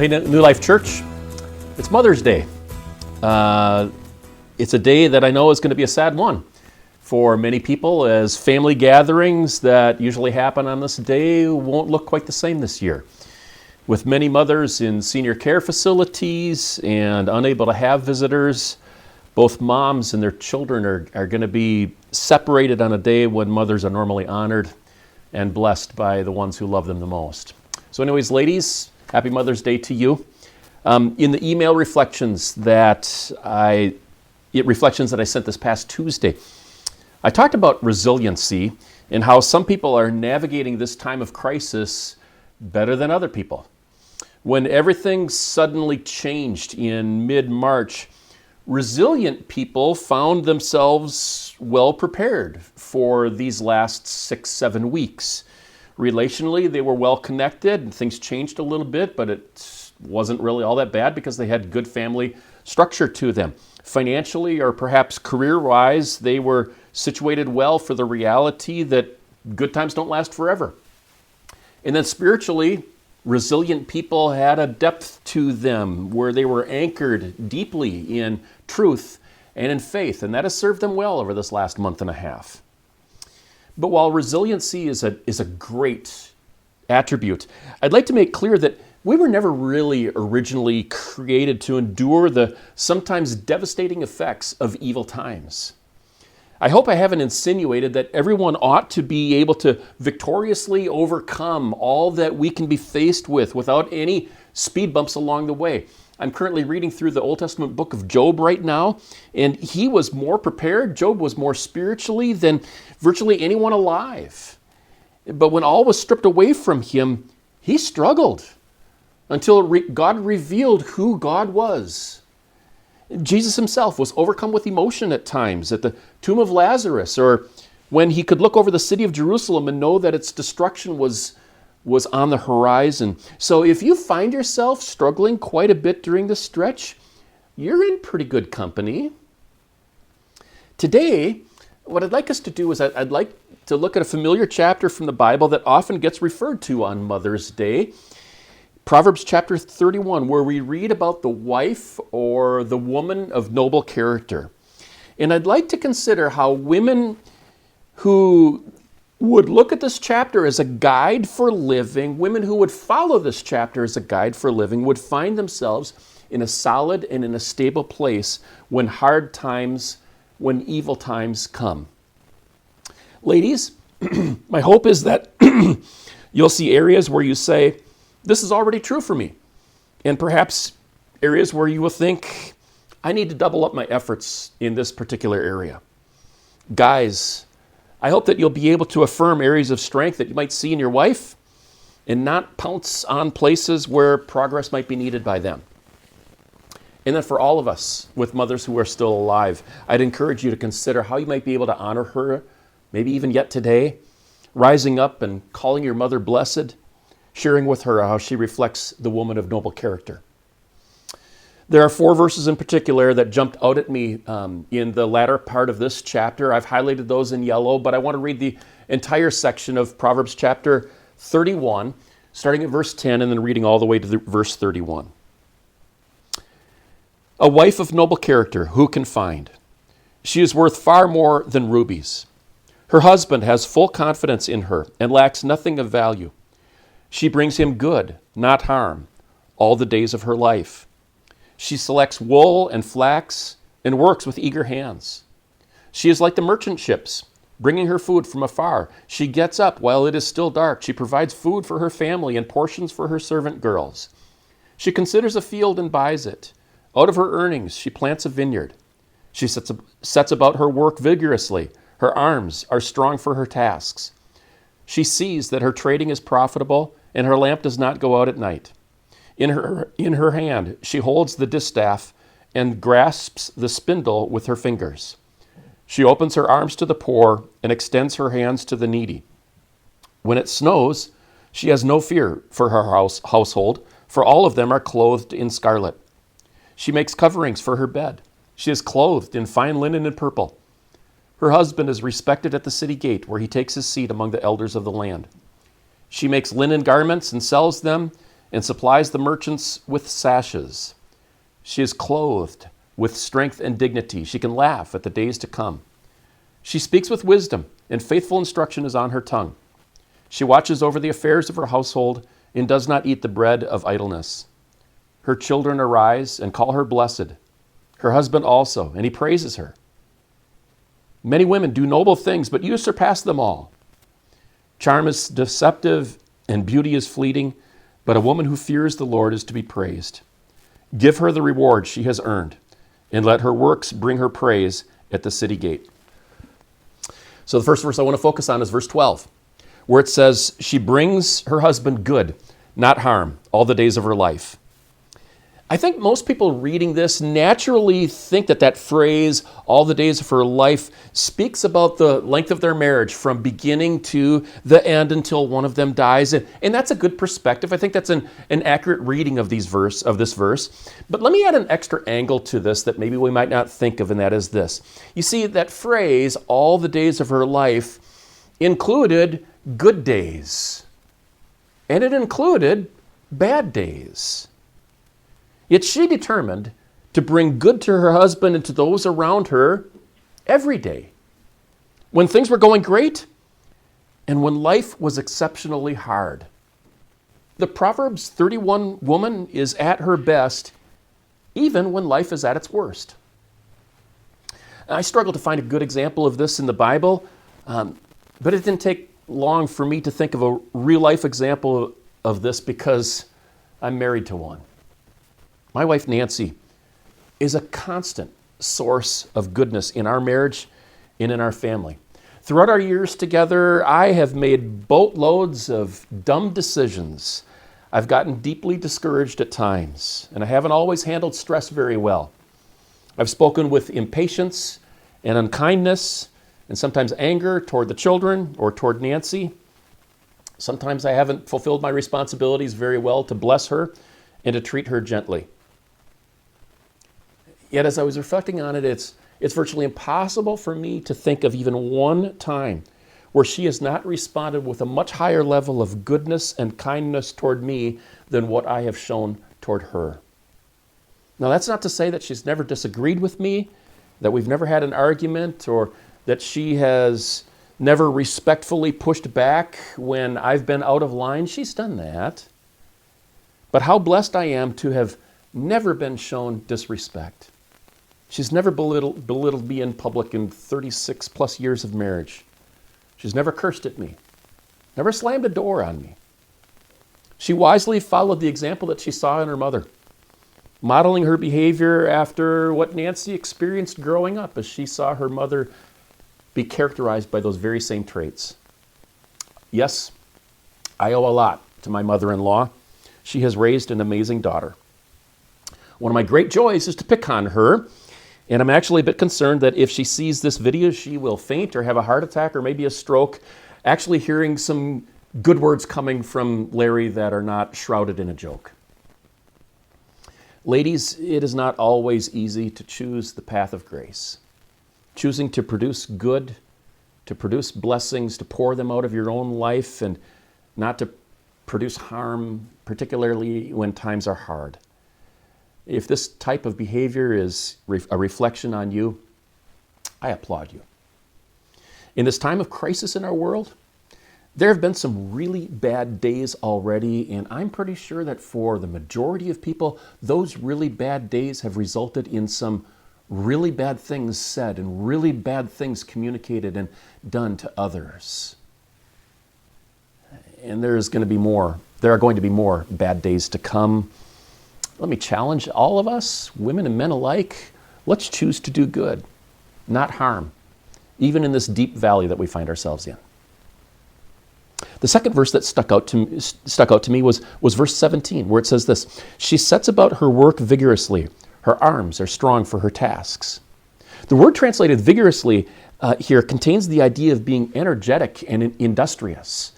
Hey, New Life Church, it's Mother's Day. It's a day that I know is going to be a sad one for many people, as family gatherings that usually happen on this day won't look quite the same this year. With many mothers in senior care facilities and unable to have visitors, both moms and their children are going to be separated on a day when mothers are normally honored and blessed by the ones who love them the most. So anyways, ladies, happy Mother's Day to you. In the email reflections that I sent this past Tuesday, I talked about resiliency and how some people are navigating this time of crisis better than other people. When everything suddenly changed in mid-March, resilient people found themselves well prepared for these last 6-7 weeks. Relationally, they were well connected and things changed a little bit, but it wasn't really all that bad because they had good family structure to them. Financially, or perhaps career-wise, they were situated well for the reality that good times don't last forever. And then spiritually, resilient people had a depth to them where they were anchored deeply in truth and in faith, and that has served them well over this last month and a half. But while resiliency is a great attribute, I'd like to make clear that we were never really originally created to endure the sometimes devastating effects of evil times. I hope I haven't insinuated that everyone ought to be able to victoriously overcome all that we can be faced with without any speed bumps along the way. I'm currently reading through the Old Testament book of Job right now, and he was more prepared. Job was more spiritually than virtually anyone alive. But when all was stripped away from him, he struggled until God revealed who God was. Jesus himself was overcome with emotion at times at the tomb of Lazarus, or when he could look over the city of Jerusalem and know that its destruction was on the horizon. So if you find yourself struggling quite a bit during this stretch, you're in pretty good company. Today, what I'd like us to do is I'd like to look at a familiar chapter from the Bible that often gets referred to on Mother's Day. Proverbs chapter 31, where we read about the wife or the woman of noble character. And I'd like to consider how women who would look at this chapter as a guide for living, women who would follow this chapter as a guide for living, would find themselves in a solid and in a stable place when hard times, when evil times come. Ladies, my hope is that you'll see areas where you say, this is already true for me. And perhaps areas where you will think, I need to double up my efforts in this particular area. Guys, I hope that you'll be able to affirm areas of strength that you might see in your wife and not pounce on places where progress might be needed by them. And then for all of us with mothers who are still alive, I'd encourage you to consider how you might be able to honor her, maybe even yet today, rising up and calling your mother blessed, sharing with her how she reflects the woman of noble character. There are 4 verses in particular that jumped out at me in the latter part of this chapter. I've highlighted those in yellow, but I want to read the entire section of Proverbs chapter 31, starting at verse 10 and then reading all the way to verse 31. A wife of noble character, who can find? She is worth far more than rubies. Her husband has full confidence in her and lacks nothing of value. She brings him good, not harm, all the days of her life. She selects wool and flax and works with eager hands. She is like the merchant ships, bringing her food from afar. She gets up while it is still dark. She provides food for her family and portions for her servant girls. She considers a field and buys it. Out of her earnings, she plants a vineyard. She sets about her work vigorously. Her arms are strong for her tasks. She sees that her trading is profitable, and her lamp does not go out at night. In her hand, she holds the distaff and grasps the spindle with her fingers. She opens her arms to the poor and extends her hands to the needy. When it snows, she has no fear for her household, for all of them are clothed in scarlet. She makes coverings for her bed. She is clothed in fine linen and purple. Her husband is respected at the city gate, where he takes his seat among the elders of the land. She makes linen garments and sells them, and supplies the merchants with sashes. She is clothed with strength and dignity. She can laugh at the days to come. She speaks with wisdom, and faithful instruction is on her tongue. She watches over the affairs of her household and does not eat the bread of idleness. Her children arise and call her blessed, her husband also, and he praises her. Many women do noble things, but you surpass them all. Charm is deceptive and beauty is fleeting, but a woman who fears the Lord is to be praised. Give her the reward she has earned, and let her works bring her praise at the city gate. So the first verse I want to focus on is verse 12, where it says, she brings her husband good, not harm, all the days of her life. I think most people reading this naturally think that phrase, all the days of her life, speaks about the length of their marriage from beginning to the end until one of them dies. And that's a good perspective. I think that's an accurate reading of this verse. But let me add an extra angle to this that maybe we might not think of, and that is this. You see, that phrase, all the days of her life, included good days. And it included bad days. Yet she determined to bring good to her husband and to those around her every day, when things were going great and when life was exceptionally hard. The Proverbs 31 woman is at her best even when life is at its worst. I struggle to find a good example of this in the Bible, but it didn't take long for me to think of a real-life example of this because I'm married to one. My wife, Nancy, is a constant source of goodness in our marriage and in our family. Throughout our years together, I have made boatloads of dumb decisions. I've gotten deeply discouraged at times, and I haven't always handled stress very well. I've spoken with impatience and unkindness, and sometimes anger toward the children or toward Nancy. Sometimes I haven't fulfilled my responsibilities very well to bless her and to treat her gently. Yet as I was reflecting on it, it's virtually impossible for me to think of even one time where she has not responded with a much higher level of goodness and kindness toward me than what I have shown toward her. Now, that's not to say that she's never disagreed with me, that we've never had an argument, or that she has never respectfully pushed back when I've been out of line. She's done that. But how blessed I am to have never been shown disrespect. She's never belittled me in public in 36 plus years of marriage. She's never cursed at me, never slammed a door on me. She wisely followed the example that she saw in her mother, modeling her behavior after what Nancy experienced growing up as she saw her mother be characterized by those very same traits. Yes, I owe a lot to my mother-in-law. She has raised an amazing daughter. One of my great joys is to pick on her, and I'm actually a bit concerned that if she sees this video, she will faint or have a heart attack or maybe a stroke, actually hearing some good words coming from Larry that are not shrouded in a joke. Ladies, it is not always easy to choose the path of grace. Choosing to produce good, to produce blessings, to pour them out of your own life, and not to produce harm, particularly when times are hard. If this type of behavior is a reflection on you, I applaud you. In this time of crisis in our world, there have been some really bad days already, and I'm pretty sure that for the majority of people, those really bad days have resulted in some really bad things said and really bad things communicated and done to others. And there are going to be more bad days to come. Let me challenge all of us, women and men alike, let's choose to do good, not harm, even in this deep valley that we find ourselves in. The second verse that stuck out to me was verse 17, where it says this: she sets about her work vigorously. Her arms are strong for her tasks. The word translated vigorously here contains the idea of being energetic and industrious.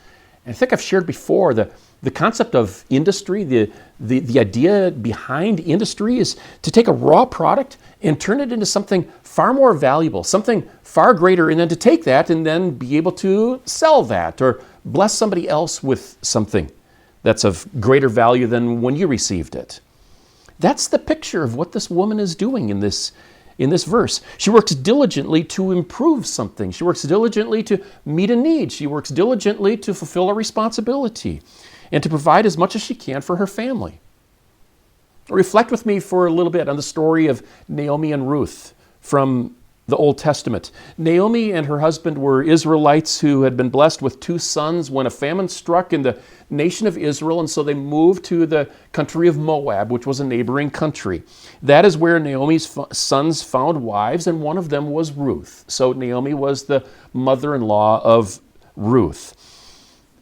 And I think I've shared before the concept of industry, the idea behind industry is to take a raw product and turn it into something far more valuable, something far greater, and then to take that and then be able to sell that or bless somebody else with something that's of greater value than when you received it. That's the picture of what this woman is doing in this verse. She works diligently to improve something. She works diligently to meet a need. She works diligently to fulfill a responsibility and to provide as much as she can for her family. Reflect with me for a little bit on the story of Naomi and Ruth from the Old Testament. Naomi and her husband were Israelites who had been blessed with 2 sons when a famine struck in the nation of Israel, and so they moved to the country of Moab, which was a neighboring country. That is where Naomi's sons found wives, and one of them was Ruth. So Naomi was the mother-in-law of Ruth.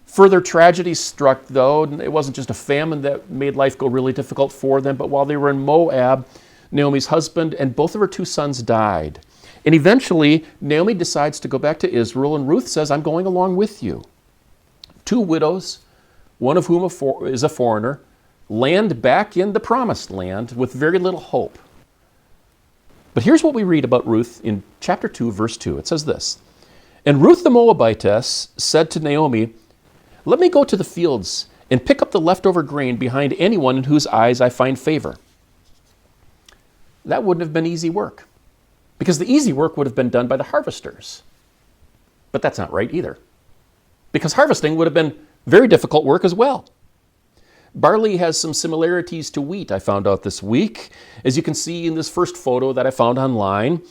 Further tragedy struck, though. It wasn't just a famine that made life go really difficult for them, but while they were in Moab, Naomi's husband and both of her 2 sons died. And eventually, Naomi decides to go back to Israel, and Ruth says, I'm going along with you. 2 widows, one of whom is a foreigner, land back in the promised land with very little hope. But here's what we read about Ruth in chapter 2, verse 2. It says this, And Ruth the Moabitess said to Naomi, Let me go to the fields and pick up the leftover grain behind anyone in whose eyes I find favor. That wouldn't have been easy work, because the easy work would have been done by the harvesters. But that's not right either, because harvesting would have been very difficult work as well. Barley has some similarities to wheat, I found out this week, as you can see in this first photo that I found online.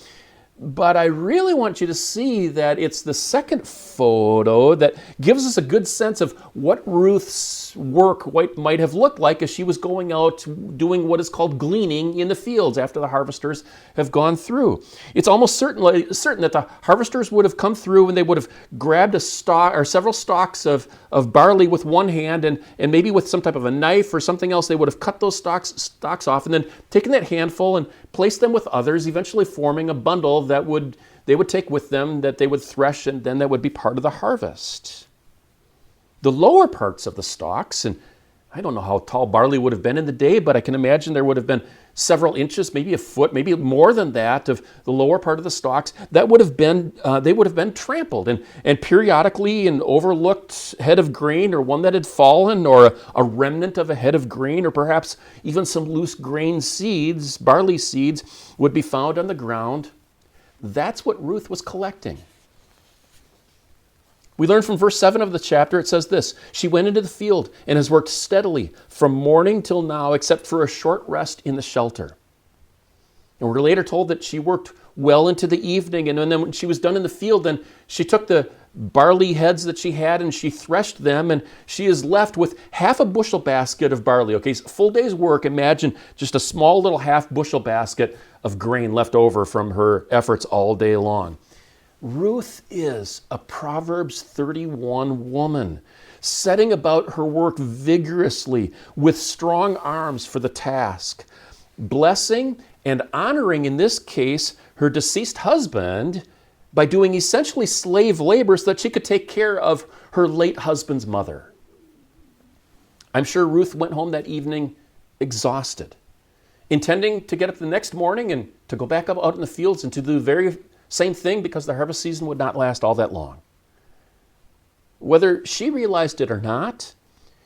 But I really want you to see that it's the second photo that gives us a good sense of what Ruth's work might have looked like as she was going out doing what is called gleaning in the fields after the harvesters have gone through. It's almost certain that the harvesters would have come through and they would have grabbed a stalk or several stalks of barley with one hand, and maybe with some type of a knife or something else, they would have cut those stalks off and then taken that handful and placed them with others, eventually forming a bundle that they would take with them, that they would thresh, and then that would be part of the harvest. The lower parts of the stalks, and I don't know how tall barley would have been in the day, but I can imagine there would have been several inches, maybe a foot, maybe more than that, of the lower part of the stalks. That would have been, they would have been trampled, and periodically an overlooked head of grain, or one that had fallen, or a remnant of a head of grain, or perhaps even some loose grain seeds, barley seeds, would be found on the ground. That's what Ruth was collecting. We learn from verse 7 of the chapter, it says this, She went into the field and has worked steadily from morning till now, except for a short rest in the shelter. And we're later told that she worked well into the evening, and then when she was done in the field, then she took the barley heads that she had and she threshed them, and she is left with half a bushel basket of barley. Okay, so full day's work. Imagine just a small little half bushel basket of grain left over from her efforts all day long. Ruth is a Proverbs 31 woman, setting about her work vigorously with strong arms for the task, blessing and honoring, in this case, her deceased husband by doing essentially slave labor so that she could take care of her late husband's mother. I'm sure Ruth went home that evening exhausted, intending to get up the next morning and to go back up out in the fields and to do the very same thing, because the harvest season would not last all that long. Whether she realized it or not,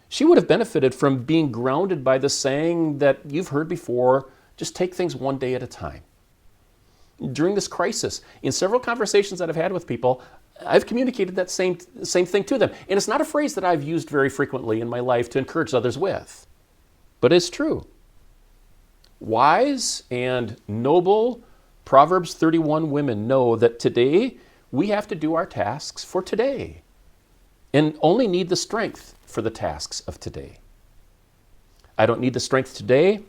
she would have benefited from being grounded by the saying that you've heard before, just take things one day at a time. During this crisis, in several conversations that I've had with people, I've communicated that same thing to them. And it's not a phrase that I've used very frequently in my life to encourage others with, but it's true. Wise and noble Proverbs 31 women know that today we have to do our tasks for today and only need the strength for the tasks of today. I don't need the strength today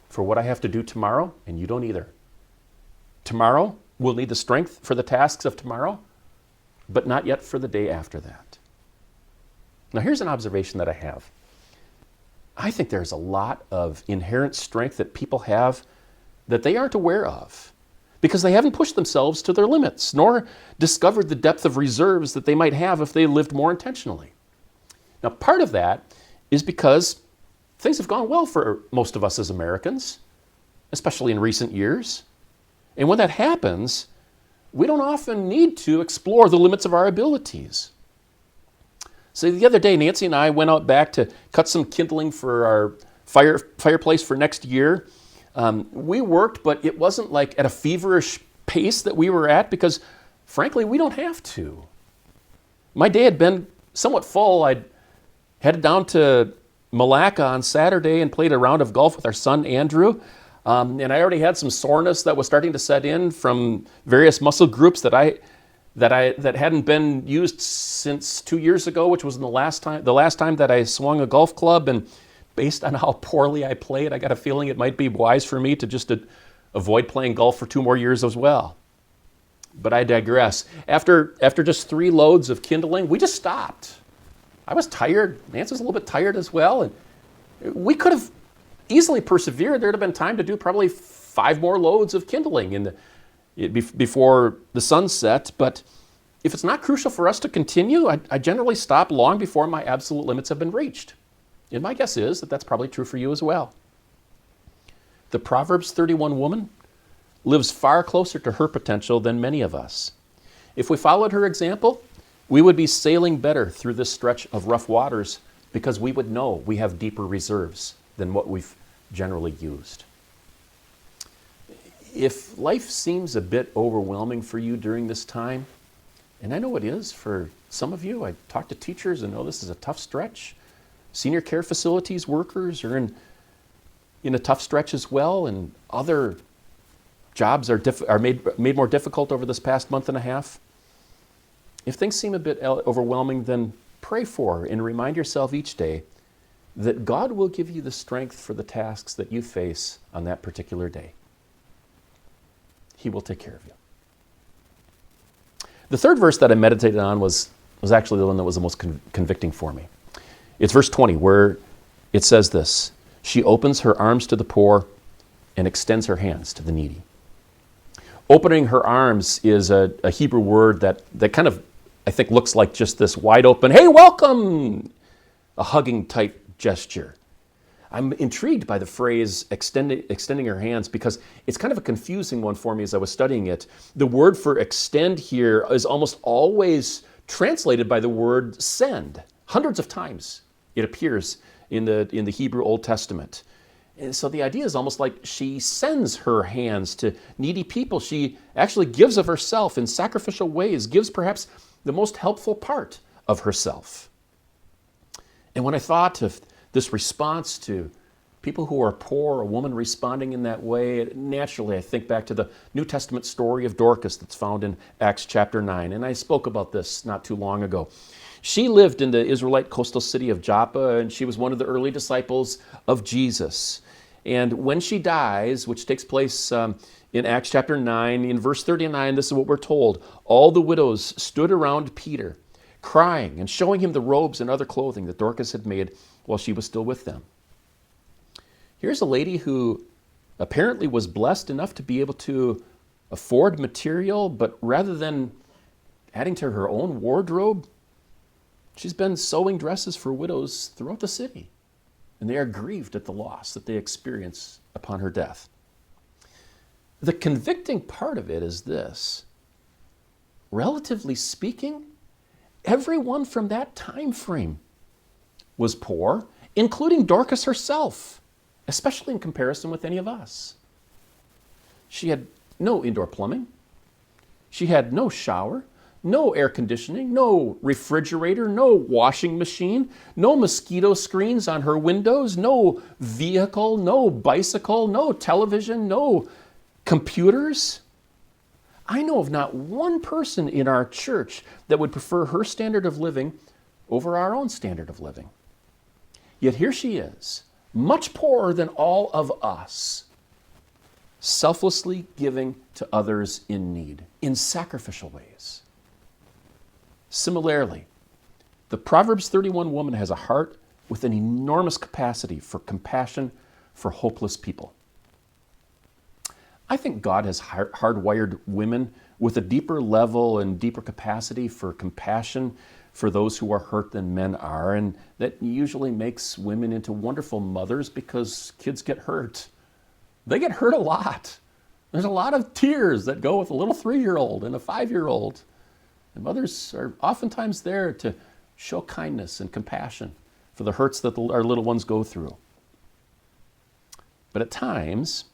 for what I have to do tomorrow, and you don't either. Tomorrow, we'll need the strength for the tasks of tomorrow, but not yet for the day after that. Now, here's an observation that I have. I think there's a lot of inherent strength that people have that they aren't aware of, because they haven't pushed themselves to their limits, nor discovered the depth of reserves that they might have if they lived more intentionally. Now, part of that is because things have gone well for most of us as Americans, especially in recent years. And when that happens, we don't often need to explore the limits of our abilities. So the other day, Nancy and I went out back to cut some kindling for our fireplace for next year. We worked, but it wasn't like at a feverish pace that we were at because, frankly, we don't have to. My day had been somewhat full. I'd headed down to Malacca on Saturday and played a round of golf with our son, Andrew. And I already had some soreness that was starting to set in from various muscle groups that hadn't been used since 2 years ago, which was the last time that I swung a golf club. And based on how poorly I played, I got a feeling it might be wise for me to just avoid playing golf for 2 more years as well. But I digress. After just 3 loads of kindling, we just stopped. I was tired. Nancy was a little bit tired as well. And we could have easily persevered. There'd have been time to do probably 5 more loads of kindling before the sun set. But if it's not crucial for us to continue, I generally stop long before my absolute limits have been reached. And my guess is that that's probably true for you as well. The Proverbs 31 woman lives far closer to her potential than many of us. If we followed her example, we would be sailing better through this stretch of rough waters because we would know we have deeper reserves than what we've generally used. If life seems a bit overwhelming for you during this time, and I know it is for some of you, I talk to teachers and know this is a tough stretch. Senior care facilities workers are in a tough stretch as well, and other jobs are made more difficult over this past month and a half. If things seem a bit overwhelming, then pray for and remind yourself each day that God will give you the strength for the tasks that you face on that particular day. He will take care of you. The third verse that I meditated on was actually the one that was the most convicting for me. It's verse 20 where it says this, "She opens her arms to the poor and extends her hands to the needy." Opening her arms is a Hebrew word that kind of, I think, looks like just this wide open, "Hey, welcome!" a hugging type gesture. I'm intrigued by the phrase extending her hands because it's kind of a confusing one for me as I was studying it. The word for extend here is almost always translated by the word send. Hundreds of times it appears in the Hebrew Old Testament. And so the idea is almost like she sends her hands to needy people. She actually gives of herself in sacrificial ways, gives perhaps the most helpful part of herself. And when I thought of this response to people who are poor, a woman responding in that way, naturally I think back to the New Testament story of Dorcas that's found in Acts chapter 9. And I spoke about this not too long ago. She lived in the Israelite coastal city of Joppa, and she was one of the early disciples of Jesus. And when she dies, which takes place in Acts chapter 9, in verse 39, this is what we're told. All the widows stood around Peter, crying and showing him the robes and other clothing that Dorcas had made while she was still with them. Here's a lady who apparently was blessed enough to be able to afford material, but rather than adding to her own wardrobe, she's been sewing dresses for widows throughout the city. And they are grieved at the loss that they experience upon her death. The convicting part of it is this. Relatively speaking, everyone from that time frame was poor, including Dorcas herself, especially in comparison with any of us. She had no indoor plumbing. She had no shower, no air conditioning, no refrigerator, no washing machine, no mosquito screens on her windows, no vehicle, no bicycle, no television, no computers. I know of not one person in our church that would prefer her standard of living over our own standard of living. Yet here she is, much poorer than all of us, selflessly giving to others in need in sacrificial ways. Similarly, the Proverbs 31 woman has a heart with an enormous capacity for compassion for hopeless people. I think God has hardwired women with a deeper level and deeper capacity for compassion for those who are hurt than men are, and that usually makes women into wonderful mothers because kids get hurt. They get hurt a lot. There's a lot of tears that go with a little 3-year-old and a 5-year-old. And mothers are oftentimes there to Show kindness and compassion for the hurts that our little ones go through. But at times,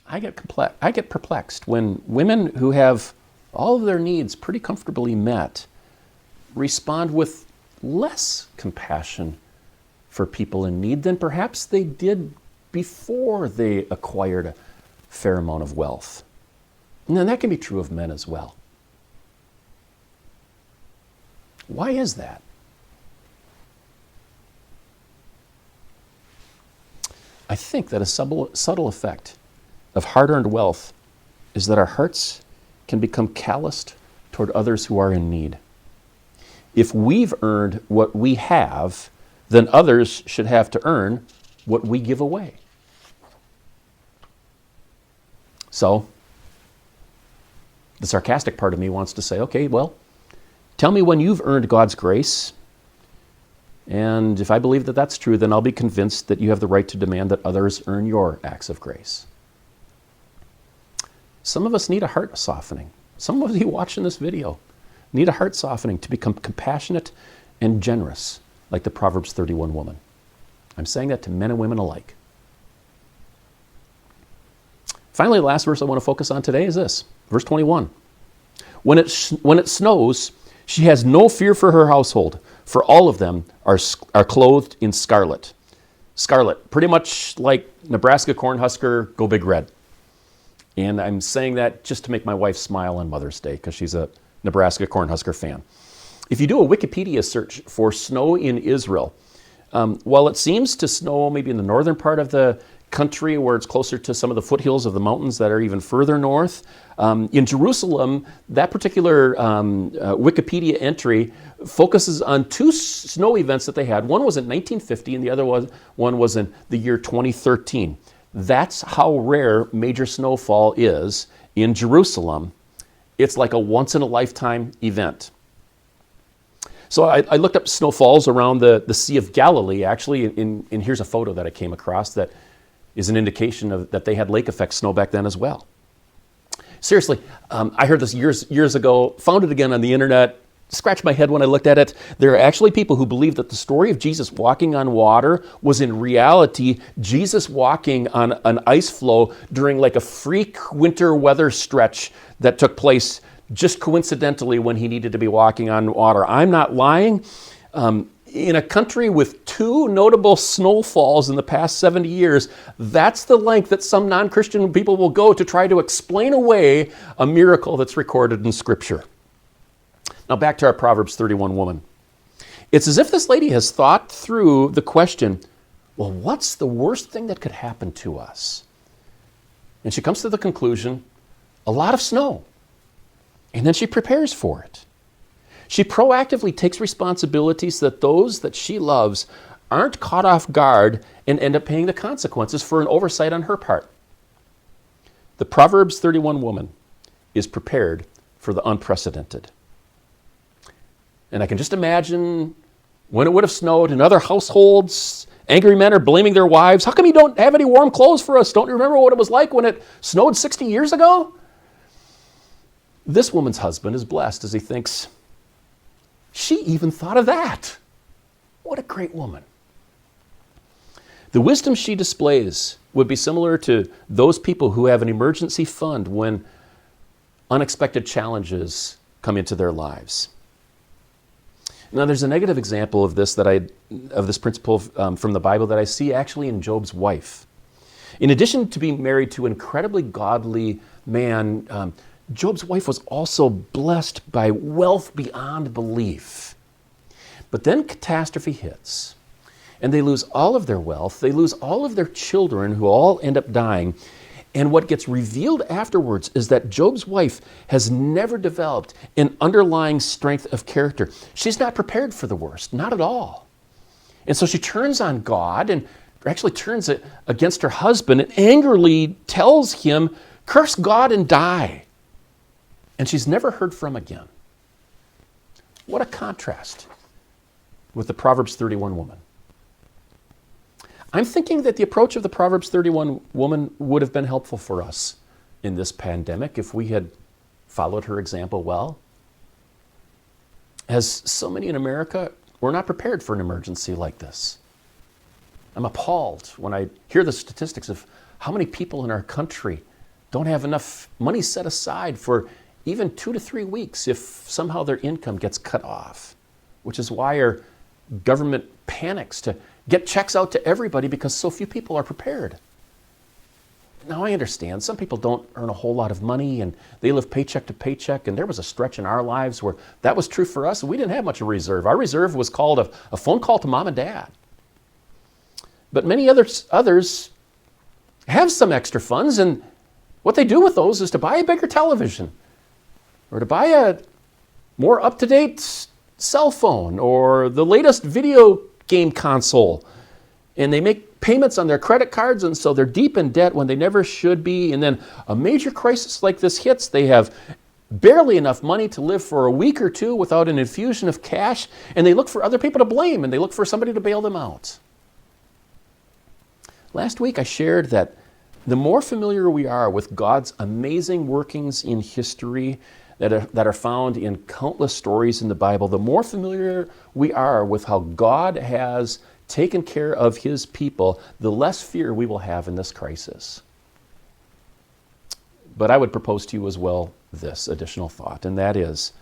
I get perplexed when women who have all of their needs pretty comfortably met respond with less compassion for people in need than perhaps they did before they acquired a fair amount of wealth. And then that can be true of men as well. Why is that? I think that a subtle effect of hard-earned wealth is that our hearts can become calloused toward others who are in need. If we've earned what we have, then others should have to earn what we give away. So, the sarcastic part of me wants to say, okay, well, tell me when you've earned God's grace, and if I believe that that's true, then I'll be convinced that you have the right to demand that others earn your acts of grace. Some of us need a heart softening. Some of you watching this video need a heart softening to become compassionate and generous, like the Proverbs 31 woman. I'm saying that to men and women alike. Finally, the last verse I want to focus on today is this, verse 21. When it snows, she has no fear for her household, for all of them are clothed in scarlet. Scarlet, pretty much like Nebraska Cornhusker, go Big Red. And I'm saying that just to make my wife smile on Mother's Day, because she's a Nebraska Cornhusker fan. If you do a Wikipedia search for snow in Israel, while it seems to snow maybe in the northern part of the country where it's closer to some of the foothills of the mountains that are even further north, in Jerusalem, that particular Wikipedia entry focuses on two snow events that they had. One was in 1950 and the other one was in the year 2013. That's how rare major snowfall is in Jerusalem. It's like a once-in-a-lifetime event. So I looked up snowfalls around the Sea of Galilee, actually, and here's a photo that I came across that is an indication of that they had lake effect snow back then as well. Seriously, I heard this years ago, found it again on the internet, scratched my head when I looked at it. There are actually people who believe that the story of Jesus walking on water was in reality Jesus walking on an ice floe during like a freak winter weather stretch that took place just coincidentally when he needed to be walking on water. I'm not lying. In a country with two notable snowfalls in the past 70 years, that's the length that some non-Christian people will go to try to explain away a miracle that's recorded in Scripture. Now back to our Proverbs 31 woman. It's as if this lady has thought through the question, well, what's the worst thing that could happen to us? And she comes to the conclusion, a lot of snow. And then she prepares for it. She proactively takes responsibility so that those that she loves aren't caught off guard and end up paying the consequences for an oversight on her part. The Proverbs 31 woman is prepared for the unprecedented. And I can just imagine when it would have snowed in other households, angry men are blaming their wives. How come you don't have any warm clothes for us? Don't you remember what it was like when it snowed 60 years ago? This woman's husband is blessed as he thinks, she even thought of that. What a great woman. The wisdom she displays would be similar to those people who have an emergency fund when unexpected challenges come into their lives. Now, there's a negative example of this principle from the Bible that I see actually in Job's wife. In addition to being married to an incredibly godly man, Job's wife was also blessed by wealth beyond belief. But then catastrophe hits, and they lose all of their wealth, they lose all of their children who all end up dying. And what gets revealed afterwards is that Job's wife has never developed an underlying strength of character. She's not prepared for the worst, not at all. And so she turns on God and actually turns it against her husband and angrily tells him, curse God and die. And she's never heard from again. What a contrast with the Proverbs 31 woman. I'm thinking that the approach of the Proverbs 31 woman would have been helpful for us in this pandemic if we had followed her example well. As so many in America, we're not prepared for an emergency like this. I'm appalled when I hear the statistics of how many people in our country don't have enough money set aside for even 2 to 3 weeks if somehow their income gets cut off, which is why our government panics to get checks out to everybody because so few people are prepared. Now, I understand some people don't earn a whole lot of money and they live paycheck to paycheck, and there was a stretch in our lives where that was true for us. We didn't have much of a reserve. Our reserve was called a phone call to mom and dad. But many others have some extra funds, and what they do with those is to buy a bigger television or to buy a more up-to-date cell phone or the latest video game console. And they make payments on their credit cards, and so they're deep in debt when they never should be. And then a major crisis like this hits, they have barely enough money to live for a week or two without an infusion of cash, and they look for other people to blame, and they look for somebody to bail them out. Last week I shared that the more familiar we are with God's amazing workings in history that are found in countless stories in the Bible, the more familiar we are with how God has taken care of his people, the less fear we will have in this crisis. But I would propose to you as well this additional thought, and that is,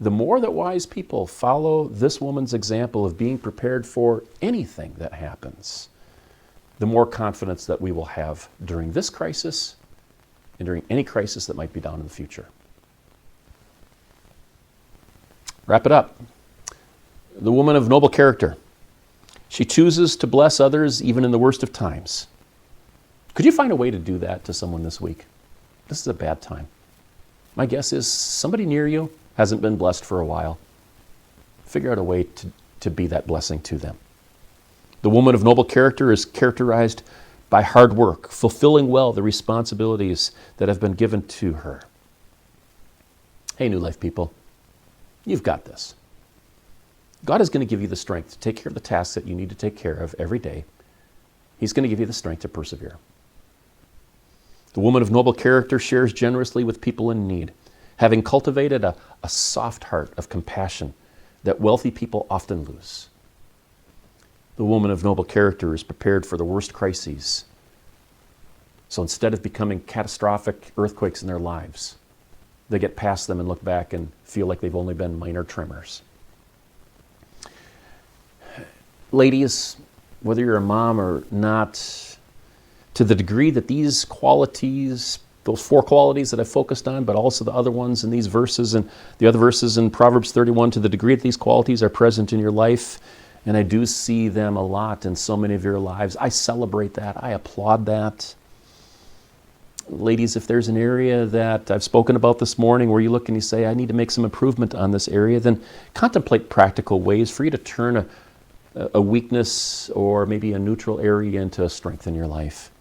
the more that wise people follow this woman's example of being prepared for anything that happens, the more confidence that we will have during this crisis and during any crisis that might be down in the future. Wrap it up. The woman of noble character. She chooses to bless others even in the worst of times. Could you find a way to do that to someone this week? This is a bad time. My guess is somebody near you hasn't been blessed for a while. Figure out a way to be that blessing to them. The woman of noble character is characterized by hard work, fulfilling well the responsibilities that have been given to her. Hey, New Life people, you've got this. God is going to give you the strength to take care of the tasks that you need to take care of every day. He's going to give you the strength to persevere. The woman of noble character shares generously with people in need, having cultivated a soft heart of compassion that wealthy people often lose. The woman of noble character is prepared for the worst crises. So instead of becoming catastrophic earthquakes in their lives, they get past them and look back and feel like they've only been minor tremors. Ladies, whether you're a mom or not, to the degree that these qualities, those 4 qualities that I focused on, but also the other ones in these verses and the other verses in Proverbs 31, to the degree that these qualities are present in your life, and I do see them a lot in so many of your lives, I celebrate that. I applaud that. Ladies, if there's an area that I've spoken about this morning where you look and you say, I need to make some improvement on this area, then contemplate practical ways for you to turn a weakness or maybe a neutral area into a strength in your life.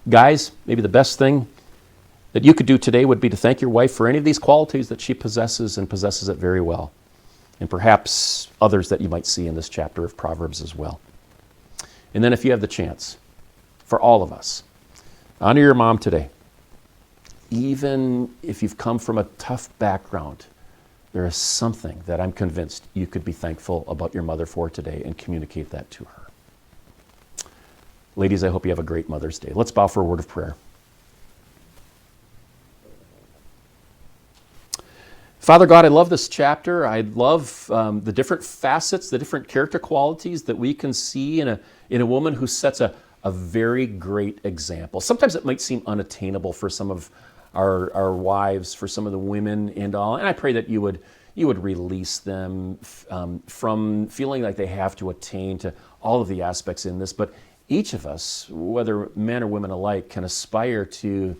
Guys, maybe the best thing that you could do today would be to thank your wife for any of these qualities that she possesses and possesses it very well. And perhaps others that you might see in this chapter of Proverbs as well. And then if you have the chance, for all of us, honor your mom today. Even if you've come from a tough background, there is something that I'm convinced you could be thankful about your mother for today and communicate that to her. Ladies, I hope you have a great Mother's Day. Let's bow for a word of prayer. Father God, I love this chapter. I love the different facets, the different character qualities that we can see in a woman who sets a very great example. Sometimes it might seem unattainable for some of our wives, for some of the women and all. And I pray that you would release them from feeling like they have to attain to all of the aspects in this. But each of us, whether men or women alike, can aspire to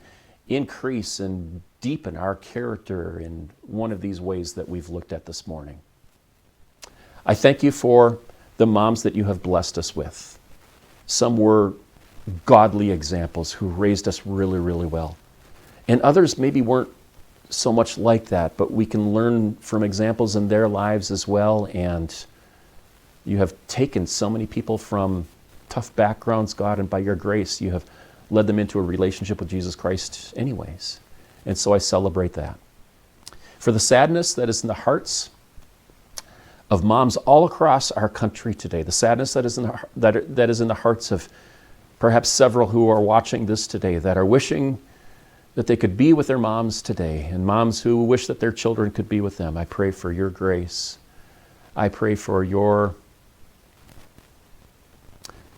increase and deepen our character in one of these ways that we've looked at this morning. I thank you for the moms that you have blessed us with. Some were godly examples who raised us really, really well. And others maybe weren't so much like that, but we can learn from examples in their lives as well. And you have taken so many people from tough backgrounds, God, and by your grace, you have led them into a relationship with Jesus Christ anyways. And so I celebrate that. For the sadness that is in the hearts of moms all across our country today, the sadness that is in the hearts of perhaps several who are watching this today, that are wishing that they could be with their moms today, and moms who wish that their children could be with them. I pray for your grace. I pray for your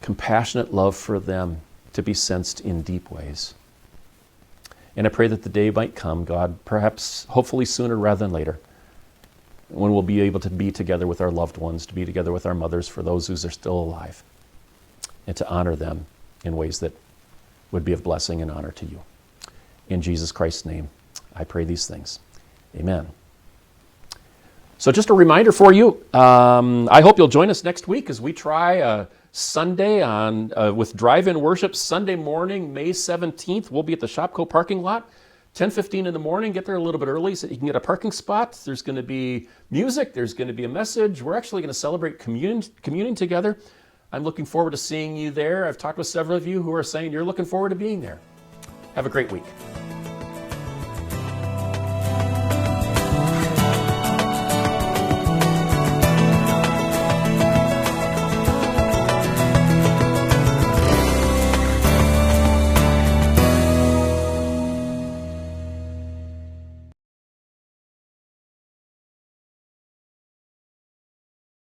compassionate love for them to be sensed in deep ways. And I pray that the day might come, God, perhaps, hopefully sooner rather than later, when we'll be able to be together with our loved ones, to be together with our mothers, for those who are still alive, and to honor them in ways that would be of blessing and honor to you. In Jesus Christ's name, I pray these things. Amen. So just a reminder for you, I hope you'll join us next week as we try Sunday with drive-in worship. Sunday morning, May 17th, we'll be at the Shopko parking lot, 10:15 in the morning. Get there a little bit early so you can get a parking spot. There's going to be music. There's going to be a message. We're actually going to celebrate communion together. I'm looking forward to seeing you there. I've talked with several of you who are saying you're looking forward to being there. Have a great week.